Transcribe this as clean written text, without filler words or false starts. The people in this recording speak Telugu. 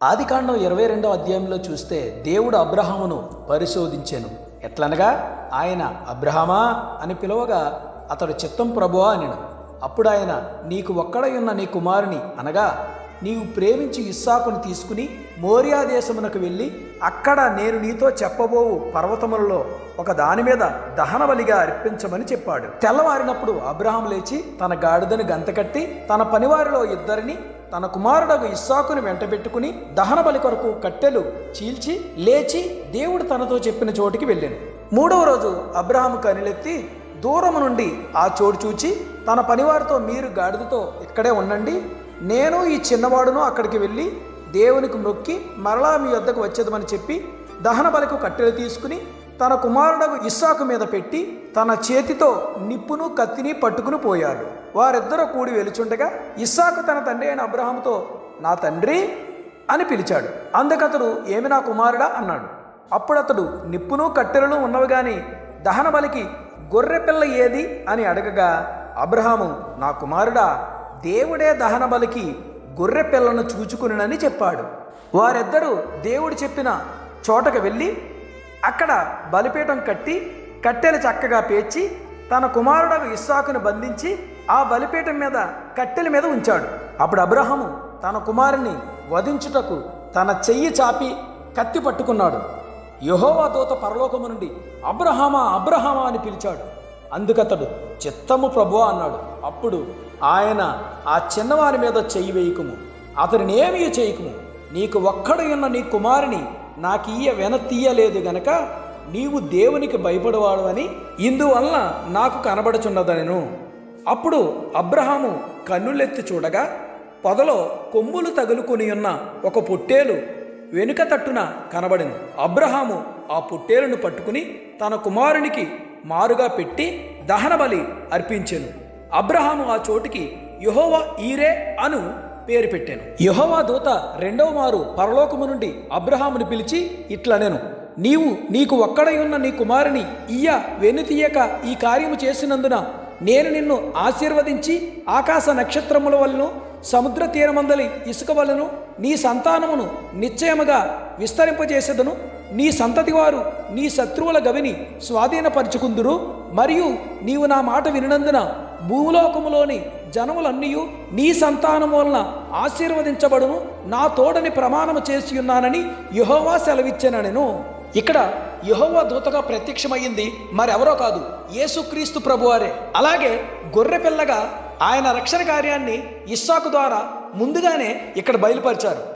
ఆదికాండం 22వ అధ్యాయంలో చూస్తే దేవుడు అబ్రహామును పరిశోధించెను. ఎట్లనగా ఆయన అబ్రహామా అని పిలవగా అతడు చిత్తం ప్రభువా అనెను. అప్పుడు ఆయన, నీకు ఒక్కడై ఉన్న నీ కుమారుని అనగా నీవు ప్రేమించి ఇస్సాకును తీసుకుని మోరియా దేశమునకు వెళ్ళి అక్కడ నేను నీతో చెప్పబోవు పర్వతములలో ఒక దాని మీద దహన బలిగా అర్పించమని చెప్పాడు. తెల్లవారినప్పుడు అబ్రహాం లేచి తన గాడిదను గంతకట్టి తన పనివారిలో ఇద్దరిని తన కుమారుడగు ఇస్సాకుని వెంటబెట్టుకుని దహన బలి కొరకు కట్టెలు చీల్చి లేచి దేవుడు తనతో చెప్పిన చోటికి వెళ్ళాను. మూడవ రోజు అబ్రహాము కనులెత్తి దూరము నుండి ఆ చోటు చూచి తన పనివారితో, మీరు గాడిదతో ఇక్కడే ఉండండి, నేను ఈ చిన్నవాడును అక్కడికి వెళ్ళి దేవునికి మొక్కి మరలా మీ వద్దకు వచ్చేదమని చెప్పి దహన బలికు కట్టెలు తీసుకుని తన కుమారుడగు ఇస్సాకు మీద పెట్టి తన చేతితో నిప్పును కత్తిని పట్టుకుని పోయాడు. వారిద్దరూ కూడి వెలుచుండగా ఇస్సాకు తన తండ్రి అయిన అబ్రహాముతో, నా తండ్రి అని పిలిచాడు. అందుకతడు, ఏమి నా కుమారుడా అన్నాడు. అప్పుడు అతడు, నిప్పును కట్టెలను ఉన్నవి గాని దహన బలికి గొర్రె పిల్ల ఏది అని అడగగా అబ్రహాము, నా కుమారుడా, దేవుడే దహన బలికి గొర్రె పిల్లను చూచుకునని చెప్పాడు. వారిద్దరూ దేవుడు చెప్పిన చోటకు వెళ్ళి అక్కడ బలిపీఠం కట్టి కట్టెలు చక్కగా పేర్చి తన కుమారుడు ఇస్సాకును బంధించి ఆ బలిపీఠం మీద కట్టెల మీద ఉంచాడు. అప్పుడు అబ్రహాము తన కుమారుని వధించుటకు తన చెయ్యి చాపి కత్తి పట్టుకున్నాడు. యెహోవా దూత పరలోకము నుండి, అబ్రహామా అబ్రహామా అని పిలిచాడు. అందుకతడు, చిత్తము ప్రభువా అన్నాడు. అప్పుడు ఆయన, ఆ చిన్నవారి మీద చెయ్యి వేయకుము, అతనిని ఏమీ చేయకుము, నీకు ఒక్కడు ఉన్న నీ కుమారుని నాకీయ వెనతీయలేదు గనక నీవు దేవునికి భయపడవాడు అని ఇందువలన నాకు కనబడుచున్నదనెను. అప్పుడు అబ్రహాము కన్నులెత్తి చూడగా పొదలో కొమ్ములు తగులుకొని ఉన్న ఒక పొట్టేలు వెనుక తట్టున కనబడెను. అబ్రహాము ఆ పొట్టేలును పట్టుకుని తన కుమారునికి మారుగా పెట్టి దహన బలి అర్పించెను. అబ్రహాము ఆ చోటికి యెహోవా ఈరే అను పేరు పెట్టాను. యెహోవా దూత రెండవ మారు పరలోకము నుండి అబ్రహామును పిలిచి ఇట్లనెను, నీకు ఒక్కడై ఉన్న నీ కుమారుని వెనుతీయక ఈ కార్యము చేసినందున నేను నిన్ను ఆశీర్వదించి ఆకాశ నక్షత్రముల వలన సముద్ర తీరమందలి ఇసుక వలన నీ సంతానమును నిశ్చయముగా విస్తరింపజేసేదను. నీ సంతతి వారు నీ శత్రువుల గవిని స్వాధీనపరుచుకుందురు. మరియు నీవు నా మాట వినినందున భూలోకములోని జనములన్నీ నీ సంతానము వలన ఆశీర్వదించబడును. నా తోడని ప్రమాణము చేసి ఉన్నానని యెహోవా సెలవిచ్చెననెను. ఇక్కడ యెహోవా దూతగా ప్రత్యక్షమయ్యింది మరెవరో కాదు, యేసుక్రీస్తు ప్రభువారే. అలాగే గొర్రె పిల్లగా ఆయన రక్షణ కార్యాన్ని ఇస్సాకు ద్వారా ముందుగానే ఇక్కడ బయలుపరిచారు.